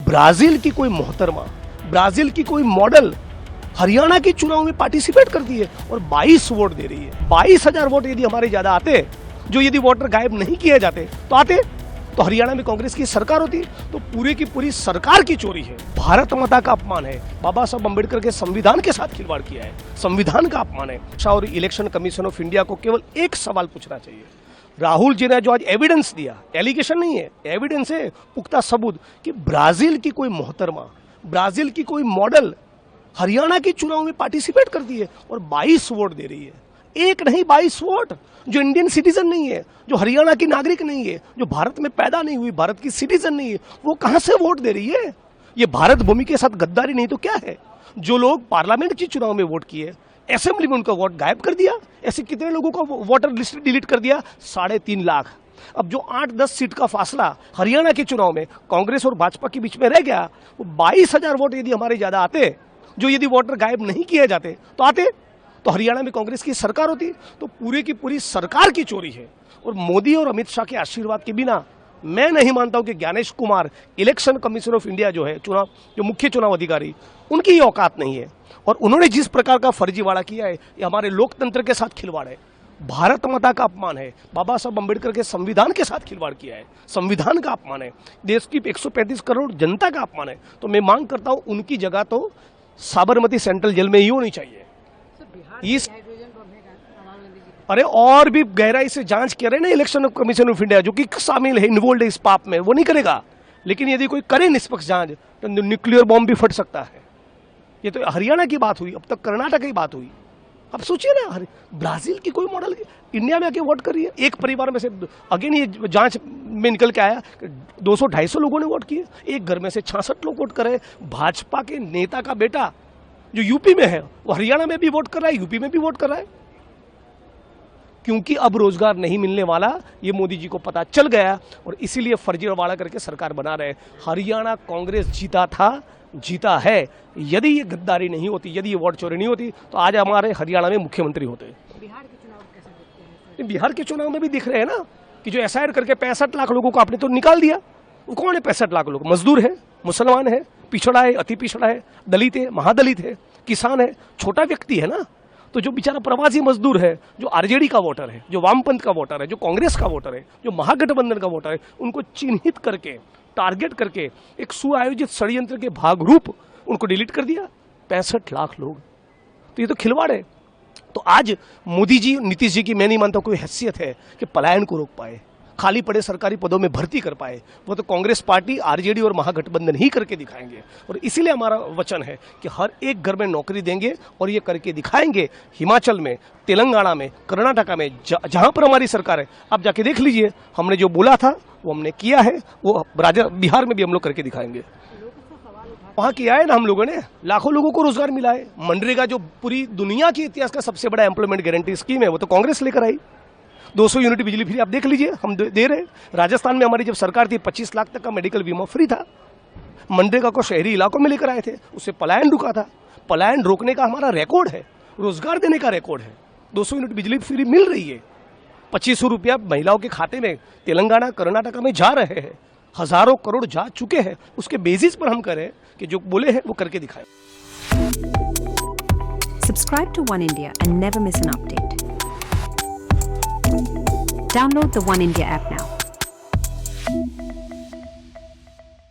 Brazil की कोई मोहतरमा, ब्राजील की कोई मॉडल हरियाणा के चुनाव में पार्टिसिपेट करती है और 22 वोट दे रही है। 22,000 वोट यदि हमारे ज्यादा आते, जो यदि वोटर गायब नहीं किए जाते तो हरियाणा में कांग्रेस की सरकार होती। तो पूरी की पूरी सरकार की चोरी है, भारत माता का अपमान है, बाबा साहब अम्बेडकर के संविधान के साथ खिलवाड़ किया है, संविधान का अपमान है। और इलेक्शन कमीशन ऑफ इंडिया को केवल एक सवाल पूछना चाहिए, राहुल जी ने जो आज एविडेंस दिया, एलिगेशन नहीं है, एविडेंस है, पुख्ता सबूत कि ब्राजील की कोई मोहतरमा, ब्राजील की कोई मॉडल हरियाणा के चुनाव में पार्टिसिपेट करती है और 22 वोट दे रही है। एक नहीं 22 वोट, जो इंडियन सिटीजन नहीं है, जो हरियाणा की नागरिक नहीं है, जो भारत में पैदा नहीं हुई, भारत की सिटीजन नहीं है, वो कहां से वोट दे रही है? ये भारत भूमि के साथ गद्दारी नहीं तो क्या है? जो लोग पार्लियामेंट के चुनाव में वोट किए, असेंबली में उनका वोट गायब कर दिया। ऐसे कितने लोगों का वोटर लिस्ट डिलीट कर दिया? 3.5 लाख। अब जो 8-10 सीट का फासला हरियाणा के चुनाव में कांग्रेस और भाजपा के बीच में रह गया, वो 22,000 वोट यदि हमारे ज्यादा आते, जो यदि वोटर गायब नहीं किए जाते तो हरियाणा में कांग्रेस की सरकार होती। तो पूरी की पूरी सरकार की चोरी है। और मोदी और अमित शाह के आशीर्वाद के बिना मैं नहीं मानता हूं कि Gyanesh Kumar, election commission of India जो है, जो मुख्य चुनाव अधिकारी, उनकी ये औकात नहीं है। और उन्होंने जिस प्रकार का फर्जीवाड़ा किया है, ये हमारे लोकतंत्र के साथ खिलवाड़ है, भारत माता का अपमान है, बाबा साहब अम्बेडकर के संविधान के साथ खिलवाड़ किया है, संविधान का अपमान है, देश की 135 करोड़ जनता का अपमान है। तो मैं मांग करता हूं उनकी जगह तो साबरमती सेंट्रल जेल में ही होनी चाहिए। इस अरे और भी गहराई से जांच कर रहे ना इलेक्शन कमीशन ऑफ इंडिया, जो कि शामिल है, इन्वॉल्व है इस पाप में, वो नहीं करेगा। लेकिन यदि कोई करे निष्पक्ष जांच तो न्यूक्लियर बॉम्ब भी फट सकता है। ये तो हरियाणा की बात हुई, अब तक कर्नाटक की बात हुई। अब सोचिए ना, ब्राजील की कोई मॉडल इंडिया में आके वोट कर रही है। एक परिवार में से अगेन ये जांच में निकल के आया 200-250 लोगों ने वोट किए, एक घर में से 66 लोग वोट कर रहे। भाजपा के नेता का बेटा जो यूपी में है, वो हरियाणा में भी वोट कर रहा है, यूपी में भी वोट कर रहा है। क्योंकि अब रोजगार नहीं मिलने वाला, ये मोदी जी को पता चल गया और इसीलिए फर्जीवाड़ा करके सरकार बना रहे। हरियाणा कांग्रेस जीता था, जीता है। यदि ये गद्दारी नहीं होती, यदि ये वोट चोरी नहीं होती, तो आज हमारे हरियाणा में मुख्यमंत्री होते। बिहार के चुनाव कैसे देखते हैं? बिहार के चुनाव में भी दिख रहे हैं ना कि जो एसआईआर करके 65 लाख लोगों को आपने तो निकाल दिया। वो कौन है 65 लाख लोग? मजदूर है, मुसलमान है, पिछड़ा है, अति पिछड़ा है, दलित है, महादलित है, किसान है, छोटा व्यक्ति है ना। तो जो बेचारा प्रवासी मजदूर है, जो आरजेडी का वोटर है, जो वामपंथ का वोटर है, जो कांग्रेस का वोटर है, जो महागठबंधन का वोटर है, उनको चिन्हित करके, टारगेट करके एक सुआयोजित षड्यंत्र के भागरूप उनको डिलीट कर दिया। 65 लाख लोग, तो ये तो खिलवाड़ है। तो आज मोदी जी, नीतीश जी की मैं नहीं मानता कोई हैसियत है कि पलायन को रोक पाए, खाली पड़े सरकारी पदों में भर्ती कर पाए। वो तो कांग्रेस पार्टी, आरजेडी और महागठबंधन ही करके दिखाएंगे। और इसीलिए हमारा वचन है कि हर एक घर में नौकरी देंगे और ये करके दिखाएंगे। हिमाचल में, तेलंगाना में, कर्नाटका में, जहां पर हमारी सरकार है, आप जाके देख लीजिए। हमने जो बोला था वो हमने किया है, वो बिहार में भी हम लोग करके दिखाएंगे। वहां किया है ना हम लोगों ने, लाखों लोगों को रोजगार मिला है। मनरेगा जो पूरी दुनिया के इतिहास का सबसे बड़ा एम्प्लॉयमेंट गारंटी स्कीम है, वो तो कांग्रेस लेकर आई। 200 यूनिट बिजली फ्री आप देख लीजिए, हम दे रहे। राजस्थान में हमारी जब सरकार थी, 25 लाख तक का मेडिकल बीमा फ्री था। मनरेगा को शहरी इलाकों में लेकर आए थे, उससे पलायन रुका था। पलायन रोकने का हमारा रिकॉर्ड है, रोजगार देने का रिकॉर्ड है। 200 यूनिट बिजली फ्री मिल रही है, 2500 रुपया महिलाओं के खाते में तेलंगाना, कर्नाटका में जा रहे हैं, हजारों करोड़ जा चुके हैं। उसके बेसिस पर हम करें कि जो बोले हैं वो करके दिखाएं। Subscribe to One India and never miss an update. Download the One India app now.